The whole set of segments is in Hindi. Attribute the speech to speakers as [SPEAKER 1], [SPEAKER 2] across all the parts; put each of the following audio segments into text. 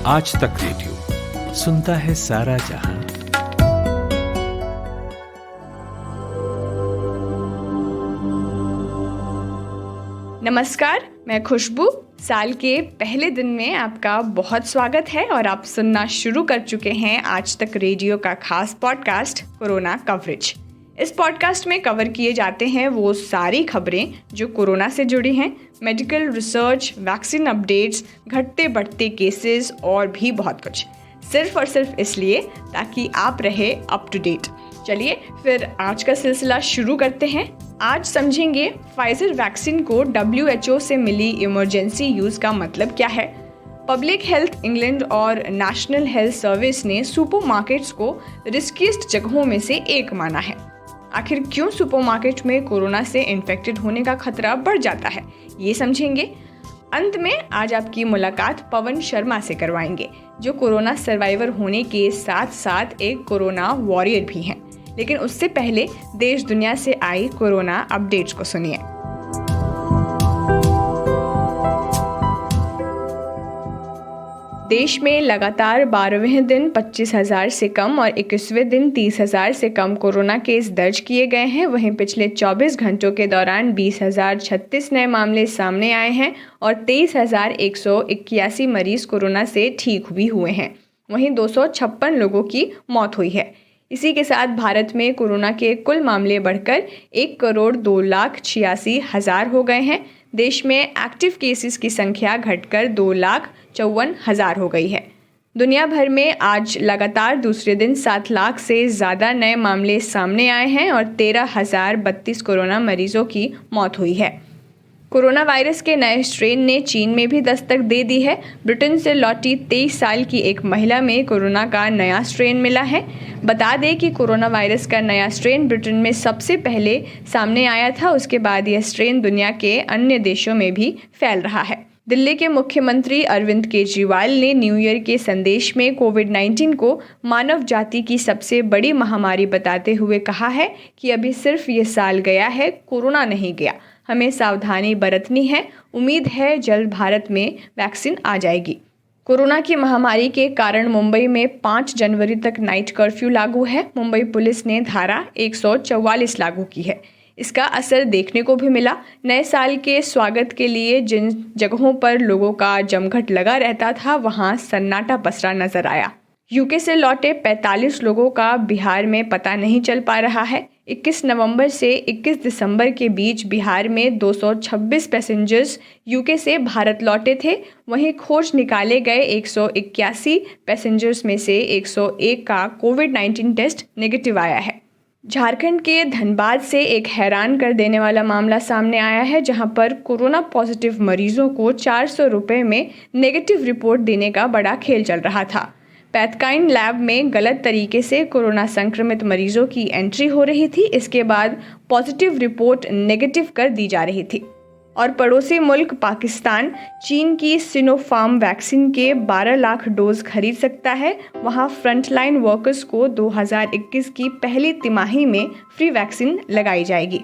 [SPEAKER 1] आज तक रेडियो सुनता है सारा जहां।
[SPEAKER 2] नमस्कार, मैं खुशबू। साल के पहले दिन में आपका बहुत स्वागत है और आप सुनना शुरू कर चुके हैं आज तक रेडियो का खास पॉडकास्ट कोरोना कवरेज। इस पॉडकास्ट में कवर किए जाते हैं वो सारी खबरें जो कोरोना से जुड़ी हैं, मेडिकल रिसर्च, वैक्सीन अपडेट्स, घटते बढ़ते केसेस और भी बहुत कुछ, सिर्फ और सिर्फ इसलिए ताकि आप रहे अप टू डेट। चलिए फिर आज का सिलसिला शुरू करते हैं। आज समझेंगे फाइजर वैक्सीन को WHO से मिली इमरजेंसी यूज़ का मतलब क्या है। पब्लिक हेल्थ इंग्लैंड और नेशनल हेल्थ सर्विस ने सुपरमार्केट्स को रिस्कीस्ट जगहों में से एक माना है। आखिर क्यों सुपरमार्केट में कोरोना से इन्फेक्टेड होने का खतरा बढ़ जाता है, ये समझेंगे। अंत में आज आपकी मुलाकात पवन शर्मा से करवाएंगे, जो कोरोना सर्वाइवर होने के साथ साथ एक कोरोना वॉरियर भी हैं। लेकिन उससे पहले देश दुनिया से आई कोरोना अपडेट्स को सुनिए। देश में लगातार 12वें दिन 25,000 से कम और 21वें दिन 30,000 से कम कोरोना केस दर्ज किए गए हैं। वहीं पिछले 24 घंटों के दौरान 20,036 नए मामले सामने आए हैं और 23,181 मरीज कोरोना से ठीक भी हुए हैं। वहीं 256 लोगों की मौत हुई है। इसी के साथ भारत में कोरोना के कुल मामले बढ़कर 1,02,86,000 हो गए हैं। देश में एक्टिव केसेस की संख्या घटकर 2,54,000 हो गई है। दुनिया भर में आज लगातार दूसरे दिन 7 लाख से ज़्यादा नए मामले सामने आए हैं और 13,032 कोरोना मरीजों की मौत हुई है। कोरोना वायरस के नए स्ट्रेन ने चीन में भी दस्तक दे दी है। ब्रिटेन से लौटी 23 साल की एक महिला में कोरोना का नया स्ट्रेन मिला है। बता दें कि कोरोना वायरस का नया स्ट्रेन ब्रिटेन में सबसे पहले सामने आया था। उसके बाद यह स्ट्रेन दुनिया के अन्य देशों में भी फैल रहा है। दिल्ली के मुख्यमंत्री अरविंद केजरीवाल ने न्यू ईयर के संदेश में कोविड-19 को मानव जाति की सबसे बड़ी महामारी बताते हुए कहा है कि अभी सिर्फ ये साल गया है, कोरोना नहीं गया। हमें सावधानी बरतनी है। उम्मीद है जल्द भारत में वैक्सीन आ जाएगी। कोरोना की महामारी के कारण मुंबई में 5 जनवरी तक नाइट कर्फ्यू लागू है। मुंबई पुलिस ने धारा 144 लागू की है। इसका असर देखने को भी मिला। नए साल के स्वागत के लिए जिन जगहों पर लोगों का जमघट लगा रहता था, वहां सन्नाटा पसरा नजर आया। यूके से लौटे 45 लोगों का बिहार में पता नहीं चल पा रहा है। 21 नवंबर से 21 दिसंबर के बीच बिहार में 226 पैसेंजर्स यूके से भारत लौटे थे। वहीं खोज निकाले गए 181 पैसेंजर्स में से 101 का कोविड-19 टेस्ट नेगेटिव आया है। झारखंड के धनबाद से एक हैरान कर देने वाला मामला सामने आया है, जहां पर कोरोना पॉजिटिव मरीजों को 400 रुपये में नेगेटिव रिपोर्ट देने का बड़ा खेल चल रहा था। पैथकाइन लैब में गलत तरीके से कोरोना संक्रमित मरीजों की एंट्री हो रही थी। इसके बाद पॉजिटिव रिपोर्ट नेगेटिव कर दी जा रही थी। और पड़ोसी मुल्क पाकिस्तान चीन की सिनोफार्म वैक्सीन के 12 लाख डोज खरीद सकता है। वहां फ्रंटलाइन वर्कर्स को 2021 की पहली तिमाही में फ्री वैक्सीन लगाई जाएगी।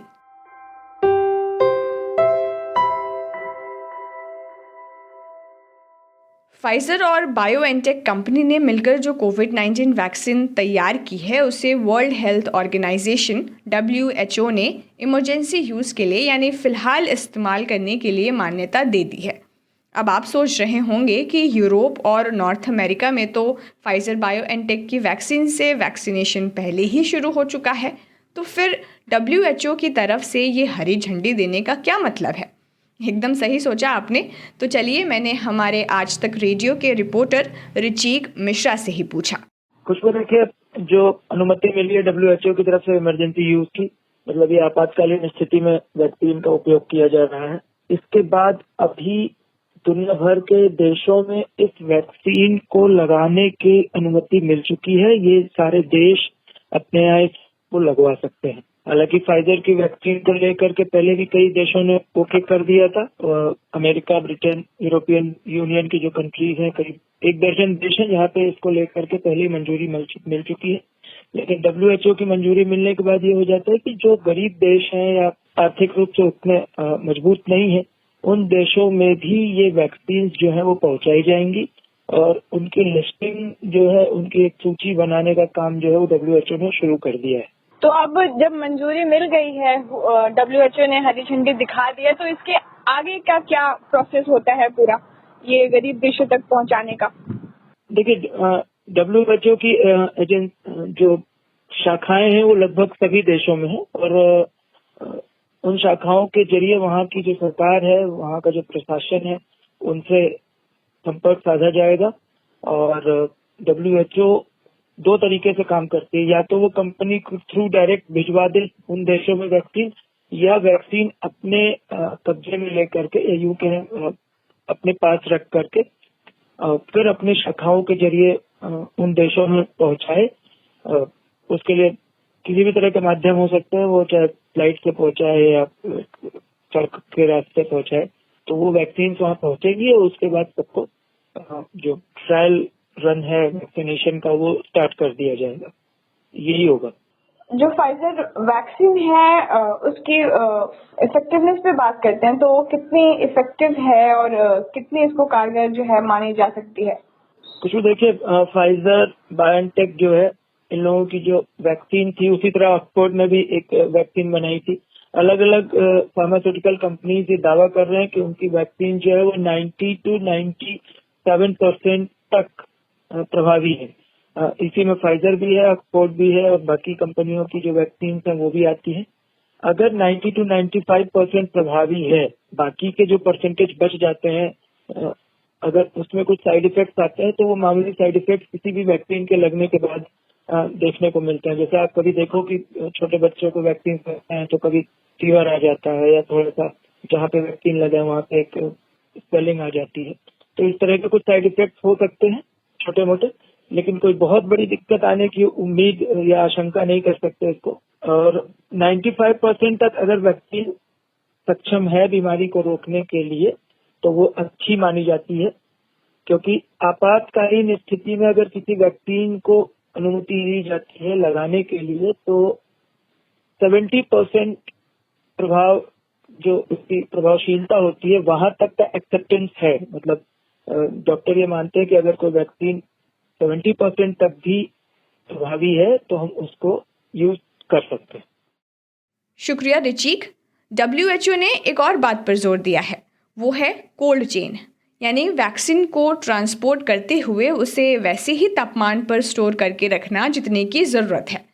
[SPEAKER 2] फाइजर और बायोएनटेक कंपनी ने मिलकर जो कोविड-19 वैक्सीन तैयार की है, उसे वर्ल्ड हेल्थ ऑर्गेनाइजेशन WHO ने इमरजेंसी यूज़ के लिए यानी फ़िलहाल इस्तेमाल करने के लिए मान्यता दे दी है। अब आप सोच रहे होंगे कि यूरोप और नॉर्थ अमेरिका में तो फाइजर बायोएनटेक की वैक्सीन से वैक्सीनेशन पहले ही शुरू हो चुका है, तो फिर WHO की तरफ से ये हरी झंडी देने का क्या मतलब है? एकदम सही सोचा आपने। तो चलिए मैंने हमारे आज तक रेडियो के रिपोर्टर रिचीक मिश्रा से ही पूछा।
[SPEAKER 3] खुशबू, देखिए, जो अनुमति मिली है WHO की तरफ से इमरजेंसी यूज की, मतलब ये आपातकालीन स्थिति में वैक्सीन का उपयोग किया जा रहा है। इसके बाद अभी दुनिया भर के देशों में इस वैक्सीन को लगाने की अनुमति मिल चुकी है। ये सारे देश अपने यहाँ इसको लगवा सकते हैं। हालांकि फाइजर की वैक्सीन को लेकर के पहले भी कई देशों ने ओके कर दिया था। अमेरिका, ब्रिटेन, यूरोपियन यूनियन की जो कंट्रीज हैं, करीब 1 दर्जन देश हैं जहाँ पे इसको लेकर के पहले मंजूरी मिल चुकी है। लेकिन WHO की मंजूरी मिलने के बाद ये हो जाता है कि जो गरीब देश हैं या आर्थिक रूप से उतने मजबूत नहीं है, उन देशों में भी ये वैक्सीन जो है वो पहुंचाई जाएंगी और उनकी लिस्टिंग जो है, उनकी एक सूची बनाने का काम जो है वो WHO ने शुरू कर दिया है।
[SPEAKER 4] तो अब जब मंजूरी मिल गई है, WHO ने हरी झंडी दिखा दिया, तो इसके आगे का क्या प्रोसेस होता है पूरा ये गरीब देशों तक पहुंचाने का?
[SPEAKER 3] देखिए, WHO की जो शाखाएं हैं वो लगभग सभी देशों में है, और उन शाखाओं के जरिए वहाँ की जो सरकार है, वहाँ का जो प्रशासन है, उनसे संपर्क साधा जाएगा। और WHO 2 तरीके से काम करती है, या तो वो कंपनी के थ्रू डायरेक्ट भिजवा दे उन देशों में वैक्सीन, या वैक्सीन अपने कब्जे में लेकर के EU के अपने पास रख करके फिर अपनी शाखाओं के जरिए उन देशों में पहुंचाए। उसके लिए किसी भी तरह के माध्यम हो सकते हैं, वो चाहे फ्लाइट से पहुंचाए या सड़क के रास्ते पहुंचाए, तो वो वैक्सीन वहाँ पहुंचेगी और उसके बाद सबको जो ट्रायल रन है वैक्सीनेशन का वो स्टार्ट कर दिया जाएगा। यही होगा।
[SPEAKER 4] जो फाइजर वैक्सीन है उसकी इफेक्टिवनेस पे बात करते हैं, तो वो कितनी इफेक्टिव है और कितनी इसको कारगर जो है मानी जा सकती है?
[SPEAKER 3] कुछ भी देखिए, फाइजर बायोएनटेक जो है, इन लोगों की जो वैक्सीन थी, उसी तरह ऑक्सफोर्ड ने भी एक वैक्सीन बनाई थी। अलग अलग फार्मास्यूटिकल कंपनीज ये दावा कर रहे हैं कि उनकी वैक्सीन जो है वो 90 to 97% तक प्रभावी है। इसी में फाइजर भी है, ऑक्सफोर्ड भी है, और बाकी कंपनियों की जो वैक्सीन है वो भी आती है। अगर 90 to 95% प्रभावी है, बाकी के जो परसेंटेज बच जाते हैं, अगर उसमें कुछ साइड इफेक्ट्स आते हैं तो वो मामूली साइड इफेक्ट्स किसी भी वैक्सीन के लगने के बाद देखने को मिलते हैं। जैसे आप कभी देखो कि छोटे बच्चों को वैक्सीन लगते हैं तो कभी फीवर आ जाता है, या थोड़ा सा जहाँ पे वैक्सीन लगा है वहाँ पे एक स्वेलिंग आ जाती है। तो इस तरह के कुछ साइड इफेक्ट्स हो सकते हैं छोटे मोटे, लेकिन कोई बहुत बड़ी दिक्कत आने की उम्मीद या आशंका नहीं कर सकते इसको। और 95% तक अगर वैक्सीन सक्षम है बीमारी को रोकने के लिए तो वो अच्छी मानी जाती है, क्योंकि आपातकालीन स्थिति में अगर किसी वैक्सीन को अनुमति दी जाती है लगाने के लिए तो 70% प्रभाव, जो उसकी प्रभावशीलता होती है, वहां तक का एक्सेप्टेंस है। मतलब डॉक्टर ये मानते हैं कि अगर कोई वैक्सीन 70% तक भी प्रभावी है तो हम उसको यूज कर सकते हैं।
[SPEAKER 2] शुक्रिया रिचीक। WHO ने एक और बात पर जोर दिया है, वो है कोल्ड चेन, यानी वैक्सीन को ट्रांसपोर्ट करते हुए उसे वैसे ही तापमान पर स्टोर करके रखना जितने की ज़रूरत है।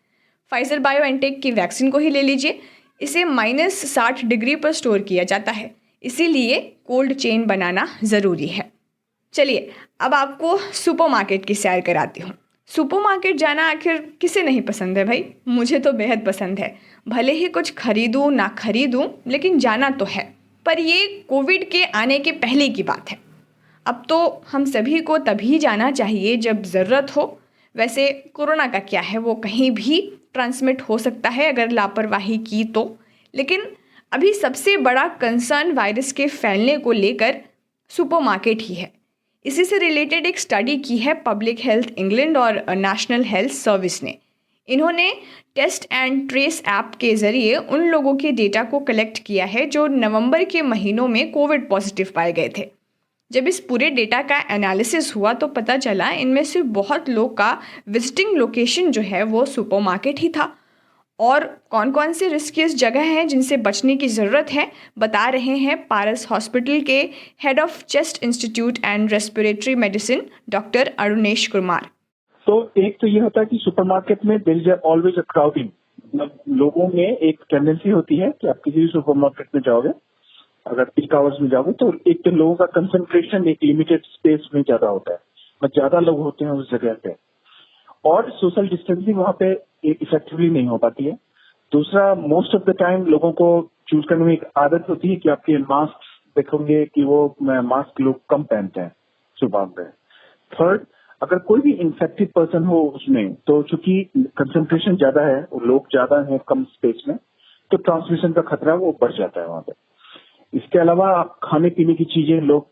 [SPEAKER 2] फाइजर बायोएनटेक की वैक्सीन को ही ले लीजिए, इसे -60 डिग्री पर स्टोर किया जाता है, इसीलिए कोल्ड चेन बनाना ज़रूरी है। चलिए अब आपको सुपरमार्केट की सैर कराती हूँ। सुपरमार्केट जाना आखिर किसे नहीं पसंद है भाई? मुझे तो बेहद पसंद है। भले ही कुछ खरीदूँ ना खरीदूँ, लेकिन जाना तो है। पर ये कोविड के आने के पहले की बात है। अब तो हम सभी को तभी जाना चाहिए जब ज़रूरत हो। वैसे कोरोना का क्या है, वो कहीं भी ट्रांसमिट हो सकता है अगर लापरवाही की तो। लेकिन अभी सबसे बड़ा कंसर्न वायरस के फैलने को लेकर सुपरमार्केट ही है। इसी से रिलेटेड एक स्टडी की है पब्लिक हेल्थ इंग्लैंड और नेशनल हेल्थ सर्विस ने। इन्होंने टेस्ट एंड ट्रेस ऐप के ज़रिए उन लोगों के डेटा को कलेक्ट किया है जो नवंबर के महीनों में कोविड पॉजिटिव पाए गए थे। जब इस पूरे डेटा का एनालिसिस हुआ तो पता चला इनमें से बहुत लोग का विजिटिंग लोकेशन जो है वो सुपरमार्केट ही था। और कौन कौन से रिस्कियस जगह हैं जिनसे बचने की ज़रूरत है, बता रहे हैं पारस हॉस्पिटल के head of chest institute and respiratory medicine doctor Arunesh Kumar.
[SPEAKER 5] तो एक तो ये होता है कि सुपरमार्केट में there is always a crowding. मतलब लोगों में एक टेंडेंसी होती है कि आप किसी भी सुपरमार्केट में जाओगे, अगर पीक आवर्स में जाओगे तो एक तो लोगों का कंसंट्रेशन एक लिमिटेड स्पेस में ज्यादा होता है, मतलब ज्यादा लोग होते हैं उस जगह पे, और सोशल डिस्टेंसिंग वहाँ पे इफेक्टिवली नहीं हो पाती है। दूसरा, मोस्ट ऑफ द टाइम लोगों को चूज करने में एक आदत होती है कि आपके मास्क देखोगे कि वो मास्क लोग कम पहनते हैं सुबह में। थर्ड, अगर कोई भी इन्फेक्टेड पर्सन हो उसमें, तो चूंकि कंसंट्रेशन ज्यादा है और लोग ज्यादा हैं कम स्पेस में, तो ट्रांसमिशन का खतरा वो बढ़ जाता है वहाँ पे। इसके अलावा खाने पीने की चीजें लोग,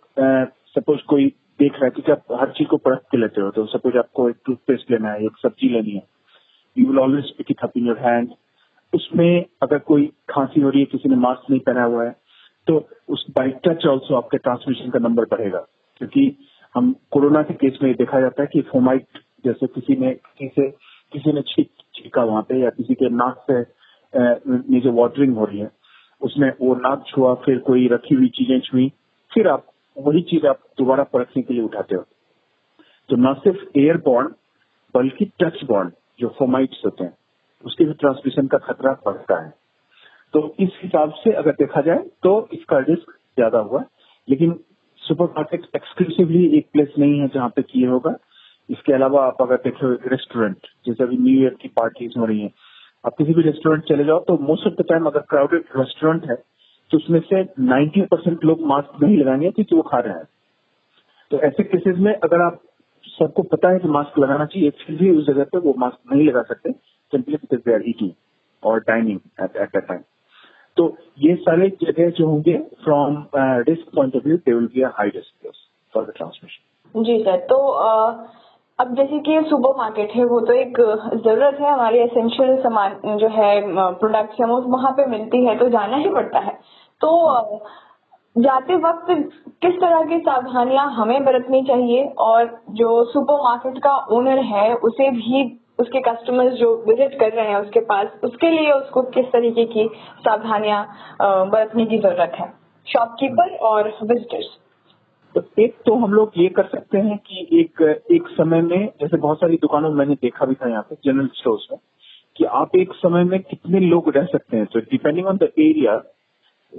[SPEAKER 5] सपोज कोई देख रहा है कि आप हर चीज को परख के लेते हो, तो सपोज आपको एक टूथपेस्ट लेना है, एक सब्जी लेनी है, you will always pick it up in your hand. उसमें अगर कोई खांसी हो रही है, किसी ने मास्क नहीं पहना हुआ है, तो उस बाइट टच ऑल्सो आपके ट्रांसमिशन का नंबर बढ़ेगा, क्योंकि हम कोरोना के केस में देखा जाता है कि फोमाइट जैसे किसी ने छींका वहां पे, या किसी के नाक से नीचे वाटरिंग हो रही है, उसमें वो नाक छुआ, फिर कोई रखी हुई चीजें छुई, फिर आप वही चीज आप दोबारा परखने के लिए उठाते हो। तो न सिर्फ एयरबॉर्न बल्कि टच बॉर्न जो फोमाइट्स होते हैं उसके भी ट्रांसमिशन का खतरा बढ़ता है। तो इस हिसाब से अगर देखा जाए तो इसका रिस्क ज्यादा हुआ, लेकिन सुपरमार्केट एक्सक्लूसिवली एक प्लेस नहीं है जहाँ पे किए होगा। इसके अलावा आप अगर देखो रेस्टोरेंट, जैसे अभी न्यू ईयर की पार्टीज हो रही हैं, आप किसी भी रेस्टोरेंट चले जाओ तो मोस्ट ऑफ द टाइम अगर क्राउडेड रेस्टोरेंट है तो उसमें से 90% लोग मास्क नहीं लगाएंगे क्योंकि वो खा रहे हैं। तो ऐसे केसेस में अगर आप सबको पता है कि मास्क लगाना चाहिए, फिर भी उस जगह पे वो मास्क नहीं लगा सकते simply because they are eating और डाइनिंग एट दैट टाइम। तो ये सारे जगह जो होंगे from risk point of view they will be a high risk for the transmission.
[SPEAKER 4] जी सर, तो अब जैसे कि सुपर मार्केट है, वो तो एक जरूरत है, हमारी एसेंशियल सामान जो है प्रोडक्ट्स है वो वहाँ पे मिलती है, तो जाना ही पड़ता है। तो जाते वक्त किस तरह की सावधानियां हमें बरतनी चाहिए, और जो सुपर मार्केट का ओनर है उसे भी उसके कस्टमर्स जो विजिट कर रहे हैं उसके पास, उसके लिए उसको किस तरीके की सावधानियां बरतने की जरूरत है, शॉपकीपर और विजिटर्स?
[SPEAKER 5] तो एक तो हम लोग ये कर सकते हैं कि एक समय में, जैसे बहुत सारी दुकानों में मैंने देखा भी था यहाँ पे जनरल स्टोर्स में, कि आप एक समय में कितने लोग रह सकते हैं। तो डिपेंडिंग ऑन द एरिया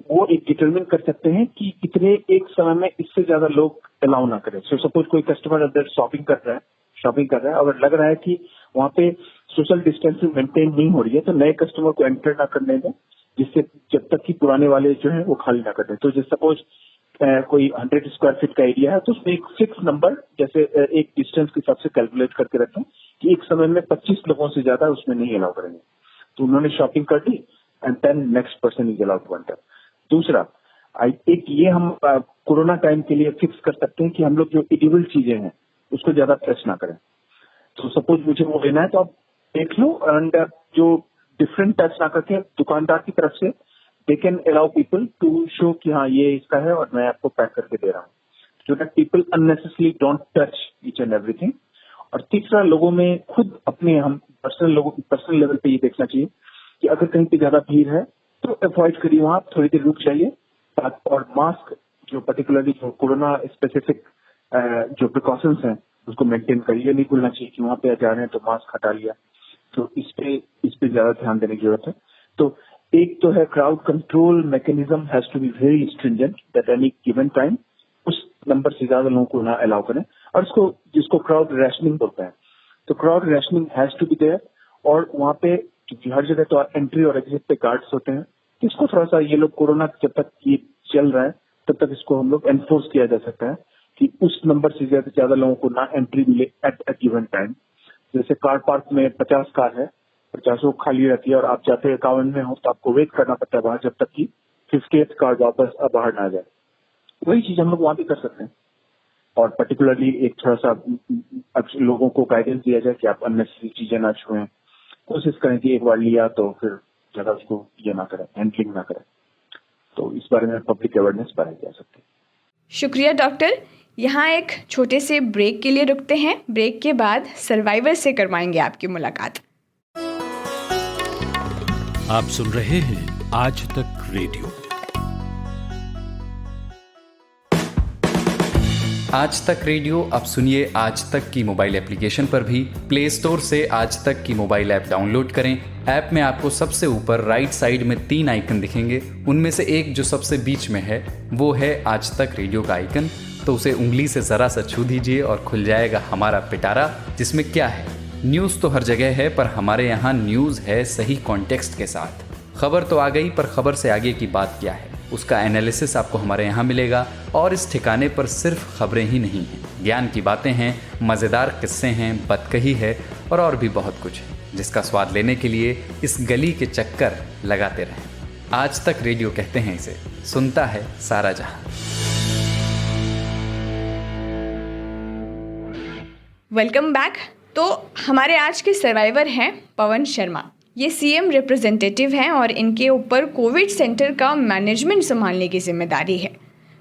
[SPEAKER 5] वो एक डिटरमिन कर सकते हैं कि कितने एक समय में इससे ज्यादा लोग अलाउ ना करें। सो सपोज कोई कस्टमर अंदर शॉपिंग कर रहा है और लग रहा है कि वहाँ पे सोशल डिस्टेंसिंग मेंटेन नहीं हो रही है, तो नए कस्टमर को एंटर ना करने दें, जिससे जब तक कि पुराने वाले जो है वो खाली ना कर दें। तो जैसे सपोज कोई 100 स्क्वायर फीट का एरिया है तो उसमें एक फिक्स नंबर, जैसे एक डिस्टेंस के हिसाब से कैलकुलेट करके रखें कि एक समय में 25 लोगों से ज्यादा उसमें नहीं अलाउ करेंगे। तो उन्होंने शॉपिंग कर ली and then next person is allowed to enter. दूसरा, एक ये हम कोरोना टाइम के लिए फिक्स कर सकते हैं कि हम लोग जो एडिबल चीजें हैं उसको ज्यादा टच ना करें। तो सपोज मुझे वो लेना है तो आप देख लो, एंड जो डिफरेंट टच ना करके दुकानदार की तरफ से they can allow people to show कि हाँ ये इसका है और मैं आपको पैक करके दे रहा हूँ, so that people unnecessarily don't touch each and everything. और तीसरा, लोगों में खुद अपने हम पर्सनल लेवल पे ये देखना चाहिए कि अगर कहीं पे ज्यादा भीड़ है तो अवॉइड करिए, वहां थोड़ी देर रुक जाइए। और मास्क जो पर्टिकुलरली जो कोरोना स्पेसिफिक जो प्रिकॉशंस हैं उसको मेंटेन करिए। नहीं भूलना चाहिए कि वहां पे जा रहे हैं तो मास्क हटा लिया। तो इस पे ज्यादा ध्यान देने की जरूरत है। तो एक तो है crowd control mechanism has to be very stringent that any given time उस नंबर से ज्यादा लोगों को ना अलाउ करें, और जिसको क्राउड रैशनिंग बोलते हैं। तो crowd rationing has to be there, और वहां पे क्योंकि हर जगह तो एंट्री और एग्जिट पे गार्ड्स होते हैं, तो इसको थोड़ा सा ये लोग कोरोना जब तक ये चल रहा है तब तक इसको हम लोग एनफोर्स किया जा सकता है कि उस नंबर से ज्यादा लोगों को ना एंट्री मिले एट ए गिवन टाइम। जैसे कार पार्क में 50 कार है, 50 खाली रहती है और आप जाते 51 में हो तो आपको वेट करना पड़ता है बाहर जब तक कि 50th कार वापस बाहर ना आ जाए। वही चीज हम लोग वहां भी कर सकते हैं। और पर्टिकुलरली एक थोड़ा सा लोगों को गाइडेंस दिया जाए कि आप अननेसेसरी चीजें ना छुएं, कोशिश करें कि एक बार लिया तो फिर ज्यादा उसको ये ना करें, हैंडलिंग ना करें। तो इस बारे में पब्लिक अवेयरनेस बढ़ाई जा सकती है।
[SPEAKER 2] शुक्रिया डॉक्टर। यहाँ एक छोटे से ब्रेक के लिए रुकते हैं। ब्रेक के बाद सर्वाइवर से करवाएंगे आपकी मुलाकात।
[SPEAKER 1] आप सुन रहे हैं आज तक रेडियो।
[SPEAKER 6] आज तक रेडियो अब सुनिए आज तक की मोबाइल एप्लीकेशन पर भी। प्ले स्टोर से आज तक की मोबाइल ऐप डाउनलोड करें। ऐप में आपको सबसे ऊपर राइट साइड में 3 आइकन दिखेंगे, उनमें से एक जो सबसे बीच में है वो है आज तक रेडियो का आइकन। तो उसे उंगली से जरा सा छू दीजिए और खुल जाएगा हमारा पिटारा, जिसमें क्या है, न्यूज़ तो हर जगह है पर हमारे यहाँ न्यूज़ है सही कॉन्टेक्स्ट के साथ। खबर तो आ गई पर खबर से आगे की बात क्या है उसका एनालिसिस आपको हमारे यहाँ मिलेगा। और इस ठिकाने पर सिर्फ खबरें ही नहीं हैं, ज्ञान की बातें हैं, मज़ेदार किस्से हैं, बतकही है और भी बहुत कुछ है, जिसका स्वाद लेने के लिए इस गली के चक्कर लगाते रहें। आज तक रेडियो कहते हैं इसे, सुनता है सारा जहां।
[SPEAKER 2] Welcome back. तो हमारे आज के सर्वाइवर हैं पवन शर्मा। ये सीएम रिप्रेजेंटेटिव हैं और इनके ऊपर कोविड सेंटर का मैनेजमेंट संभालने की जिम्मेदारी है।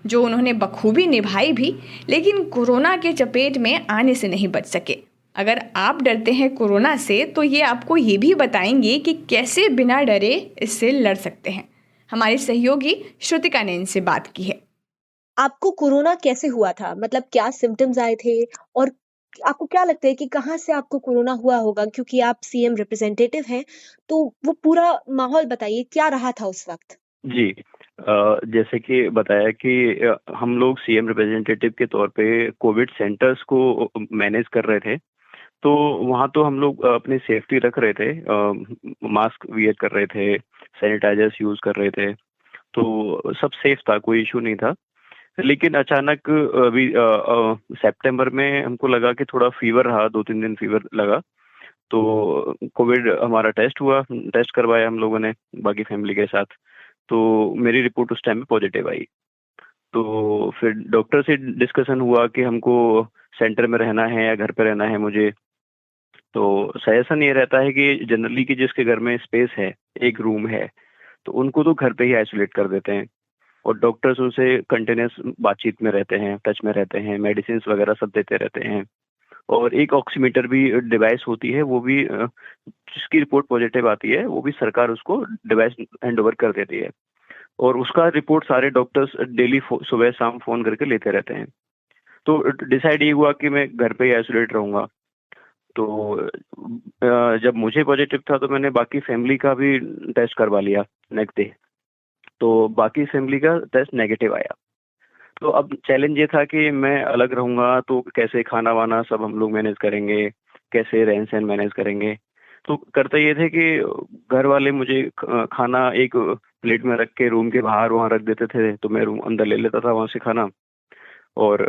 [SPEAKER 2] जो उन्होंने बखूबी निभाई भी, लेकिन कोरोना के चपेट में आने से नहीं बच सके। अगर आप डरते हैं कोरोना से तो ये आपको ये भी बताएंगे कि कैसे बिना डरे इससे लड़ सकते हैं। हमारी सहयोगी श्रुतिका ने इनसे बात की है।
[SPEAKER 7] आपको कोरोना कैसे हुआ था? मतलब क्या सिम्पटम्स आए थे और आपको क्या लगता है कि कहाँ से आपको कोरोना हुआ होगा? क्योंकि आप सीएम रिप्रेजेंटेटिव हैं, तो वो पूरा माहौल बताइए, क्या रहा था उस वक़्त?
[SPEAKER 8] जी। जैसे कि बताया कि हम लोग सीएम रिप्रेजेंटेटिव के तौर पे कोविड सेंटर्स को मैनेज कर रहे थे। तो वहाँ तो हम लोग अपनी सेफ्टी रख रहे थे, मास्क वियर कर रहे थे, सैनिटाइजर्स यूज़ कर रहे थे, तो सब सेफ था, कोई इश्यू नहीं था। लेकिन अचानक अभी सितंबर में हमको लगा कि थोड़ा फीवर रहा, 2-3 दिन फीवर लगा। तो कोविड हमारा टेस्ट हुआ, टेस्ट करवाया हम लोगों ने बाकी फैमिली के साथ। तो मेरी रिपोर्ट उस टाइम में पॉजिटिव आई। तो फिर डॉक्टर से डिस्कशन हुआ कि हमको सेंटर में रहना है या घर पे रहना है मुझे। तो सजेशन ये रहता है कि जनरली कि जिसके घर में स्पेस है, एक रूम है, तो उनको तो घर पे ही आइसोलेट कर देते हैं और डॉक्टर्स उनसे कंटिन्यूस बातचीत में रहते हैं, टच में रहते हैं, मेडिसिन वगैरह सब देते रहते हैं। और एक ऑक्सीमीटर भी डिवाइस होती है, वो भी जिसकी रिपोर्ट पॉजिटिव आती है वो भी सरकार उसको डिवाइस हैंड ओवर कर देती है और उसका रिपोर्ट सारे डॉक्टर्स डेली सुबह शाम फोन करके लेते रहते हैं। तो डिसाइड ये हुआ कि मैं घर पे ही आइसोलेट रहूंगा। तो जब मुझे पॉजिटिव था तो मैंने बाकी फैमिली का भी टेस्ट करवा लिया नेक्स्ट डे। तो बाकी फैमिली का टेस्ट नेगेटिव आया। तो अब चैलेंज ये था कि मैं अलग रहूंगा तो कैसे खाना वाना सब हम लोग मैनेज करेंगे, कैसे रहन सहन मैनेज करेंगे। तो करते ये थे कि घर वाले मुझे खाना एक प्लेट में रख के रूम के बाहर वहाँ रख देते थे, तो मैं रूम अंदर ले लेता था वहाँ से खाना। और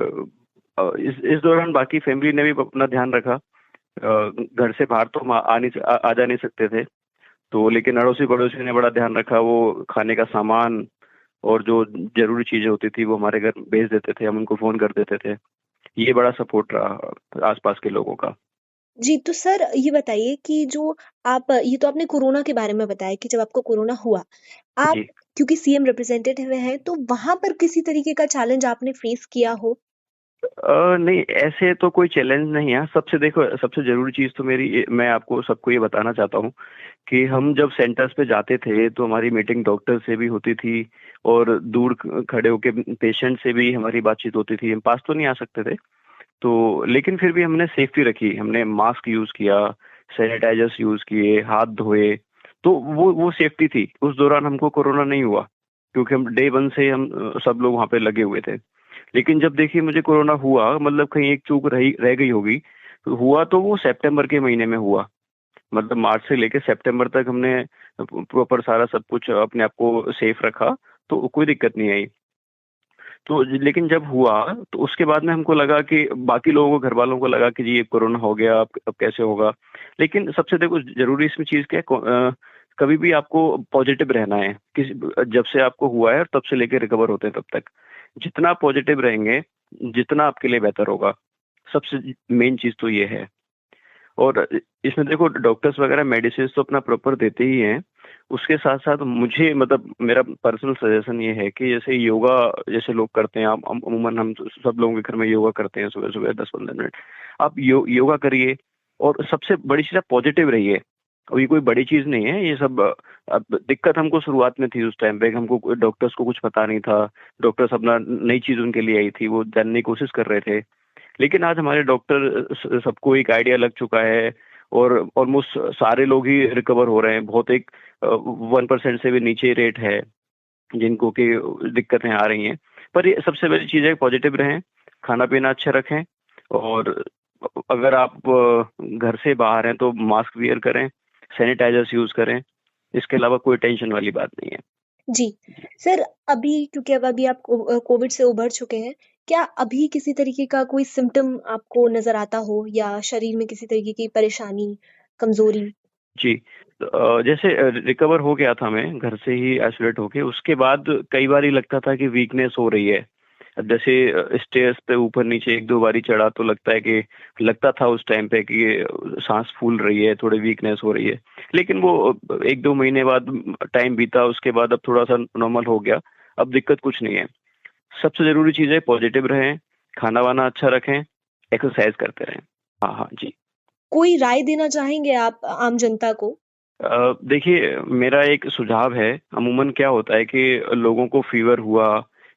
[SPEAKER 8] इस दौरान बाकी फैमिली ने भी अपना ध्यान रखा। घर से बाहर तो हम आ जा नहीं सकते थे, तो लेकिन अड़ोसी पड़ोसी ने बड़ा ध्यान रखा। वो खाने का सामान और जो जरूरी चीजें होती थी वो हमारे घर भेज देते थे, हम उनको फोन कर देते थे। ये बड़ा सपोर्ट रहा आसपास के लोगों का।
[SPEAKER 7] जी, तो सर ये बताइए कि जो आप ये तो आपने कोरोना के बारे में बताया कि जब आपको कोरोना हुआ, आप
[SPEAKER 8] जी।
[SPEAKER 7] क्योंकि सीएम रिप्रेजेंटेटिव हैं, तो वहाँ पर किसी तरीके का चैलेंज आपने फेस किया हो?
[SPEAKER 8] नहीं, ऐसे तो कोई चैलेंज नहीं है। सबसे जरूरी चीज तो मैं आपको सबको ये बताना चाहता हूँ कि हम जब सेंटर्स पे जाते थे तो हमारी मीटिंग डॉक्टर से भी होती थी और दूर खड़े होके पेशेंट से भी हमारी बातचीत होती थी। हम पास तो नहीं आ सकते थे, तो लेकिन फिर भी हमने सेफ्टी रखी। हमने मास्क यूज किया, सैनिटाइजर्स यूज किए, हाथ धोए। तो वो सेफ्टी थी। उस दौरान हमको कोरोना नहीं हुआ क्योंकि हम डे 1 से हम सब लोग वहाँ पे लगे हुए थे। लेकिन जब देखिए मुझे कोरोना हुआ, मतलब कहीं एक चूक रह गई होगी, तो हुआ तो वो सितंबर के महीने में हुआ। मतलब मार्च से लेकर सितंबर तक हमने प्रॉपर सारा सब कुछ अपने आप को सेफ रखा, तो कोई दिक्कत नहीं आई। तो लेकिन जब हुआ तो उसके बाद में हमको लगा कि बाकी लोगों को, घर वालों को लगा कि जी ये कोरोना हो गया, अब कैसे होगा। लेकिन सबसे देखो जरूरी इसमें चीज क्या है, कभी भी आपको पॉजिटिव रहना है। जब से आपको हुआ है तब से लेकर रिकवर होते हैं तब तक जितना पॉजिटिव रहेंगे, जितना आपके लिए बेहतर होगा। सबसे मेन चीज तो ये है। और इसमें देखो डॉक्टर्स वगैरह मेडिसिन तो अपना प्रॉपर देते ही हैं। उसके साथ साथ मुझे मतलब मेरा पर्सनल सजेशन ये है कि जैसे योगा जैसे लोग करते हैं, आप अमूमन हम सब लोगों के घर में योगा करते हैं सुबह सुबह 10-15 मिनट। आप योगा करिए और सबसे बड़ी चीज पॉजिटिव रहिए। और ये कोई बड़ी चीज नहीं है ये सब। अब दिक्कत हमको शुरुआत में थी, उस टाइम पे हमको डॉक्टर्स को कुछ पता नहीं था। डॉक्टर्स अपना नई चीज उनके लिए आई थी, वो जानने की कोशिश कर रहे थे। लेकिन आज हमारे डॉक्टर सबको एक आइडिया लग चुका है और ऑलमोस्ट सारे लोग ही रिकवर हो रहे हैं। बहुत एक 1% से भी नीचे रेट है जिनको की दिक्कतें आ रही हैं। पर ये सबसे बड़ी चीज है, पॉजिटिव रहें, खाना पीना अच्छा रखें और अगर आप घर से बाहर हैं तो मास्क वियर करें, सैनिटाइजर्स यूज करें। इसके अलावा कोई टेंशन वाली बात नहीं है।
[SPEAKER 7] जी। सर अभी क्योंकि अब अभी आप कोविड से उभर चुके हैं, क्या अभी किसी तरीके का कोई सिम्पटम आपको नज़र आता हो या शरीर में किसी तरीके की परेशानी, कमज़ोरी?
[SPEAKER 8] जी। जैसे रिकवर हो गया था मैं घर से ही आइसोलेट होके, उसके बाद कई बार ही लगता था कि वीकनेस हो रही है। अब जैसे स्टेयर्स पे ऊपर नीचे 1-2 बारी चढ़ा तो लगता था उस टाइम पे कि सांस फूल रही है, थोड़ी वीकनेस हो रही है। लेकिन वो 1-2 महीने बाद टाइम बीता, उसके बाद अब थोड़ा सा नॉर्मल हो गया। अब दिक्कत कुछ नहीं है। सबसे जरूरी चीज है पॉजिटिव रहें, खाना वाना अच्छा रखें, एक्सरसाइज करते रहें। हाँ हाँ जी।
[SPEAKER 7] कोई राय देना चाहेंगे आप आम जनता को?
[SPEAKER 8] देखिए, मेरा एक सुझाव है। अमूमन क्या होता है कि लोगों को फीवर हुआ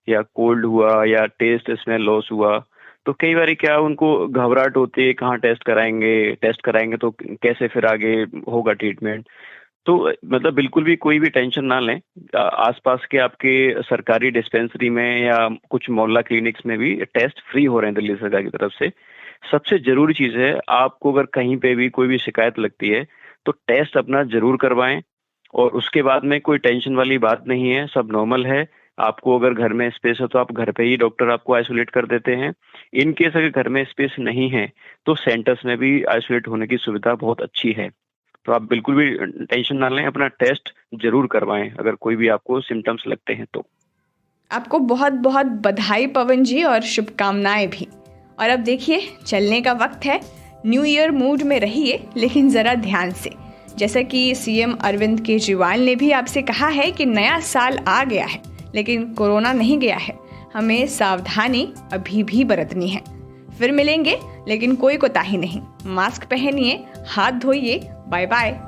[SPEAKER 8] या कोल्ड हुआ या टेस्ट स्मेल लॉस हुआ तो कई बार क्या उनको घबराहट होती है, कहाँ टेस्ट कराएंगे तो कैसे फिर आगे होगा ट्रीटमेंट। तो मतलब बिल्कुल भी कोई भी टेंशन ना लें। आसपास के आपके सरकारी डिस्पेंसरी में या कुछ मोहल्ला क्लिनिक्स में भी टेस्ट फ्री हो रहे हैं दिल्ली सरकार की तरफ से। सबसे जरूरी चीज है, आपको अगर कहीं पे भी कोई भी शिकायत लगती है तो टेस्ट अपना जरूर करवाएं और उसके बाद में कोई टेंशन वाली बात नहीं है, सब नॉर्मल है। आपको अगर घर में स्पेस है तो आप घर पे ही डॉक्टर आपको आइसोलेट कर देते हैं। इन केस अगर घर में स्पेस नहीं है तो सेंटर्स में भी आइसोलेट होने की सुविधा बहुत अच्छी है। तो आप बिल्कुल भी टेंशन ना लें, अपना टेस्ट जरूर करवाएं अगर कोई भी आपको सिम्टम्स लगते हैं तो।
[SPEAKER 2] आपको बहुत बहुत बधाई पवन जी और शुभकामनाएं भी। और अब देखिए चलने का वक्त है। न्यू ईयर मूड में रहिए, लेकिन ज़रा ध्यान से। जैसा कि सीएम अरविंद केजरीवाल ने भी आपसे कहा है कि नया साल आ गया है लेकिन कोरोना नहीं गया है। हमें सावधानी अभी भी बरतनी है। फिर मिलेंगे, लेकिन कोई कोताही नहीं। मास्क पहनिए, हाथ धोइए। Bye bye.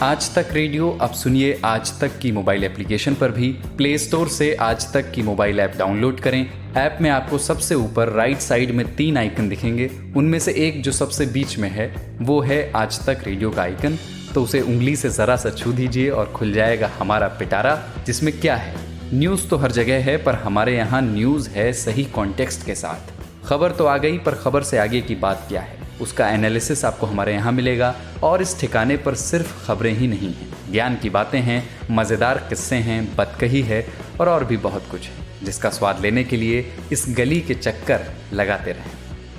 [SPEAKER 6] आज तक रेडियो अब सुनिए आज तक की मोबाइल एप्लीकेशन पर भी। प्ले स्टोर से आज तक की मोबाइल ऐप डाउनलोड करें। ऐप में आपको सबसे ऊपर राइट साइड में 3 आइकन दिखेंगे। उनमें से एक जो सबसे बीच में है वो है आज तक रेडियो का आइकन। तो उसे उंगली से ज़रा सा छू दीजिए और खुल जाएगा हमारा पिटारा, जिसमें क्या है, न्यूज़ तो हर जगह है पर हमारे यहाँ न्यूज़ है सही कॉन्टेक्स्ट के साथ। खबर तो आ गई पर खबर से आगे की बात क्या है, उसका एनालिसिस आपको हमारे यहाँ मिलेगा। और इस ठिकाने पर सिर्फ खबरें ही नहीं हैं, ज्ञान की बातें हैं, मज़ेदार किस्से हैं, बतकही है और भी बहुत कुछ है, जिसका स्वाद लेने के लिए इस गली के चक्कर लगाते रहें।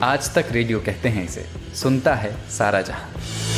[SPEAKER 6] आज तक रेडियो कहते हैं इसे, सुनता है सारा जहां।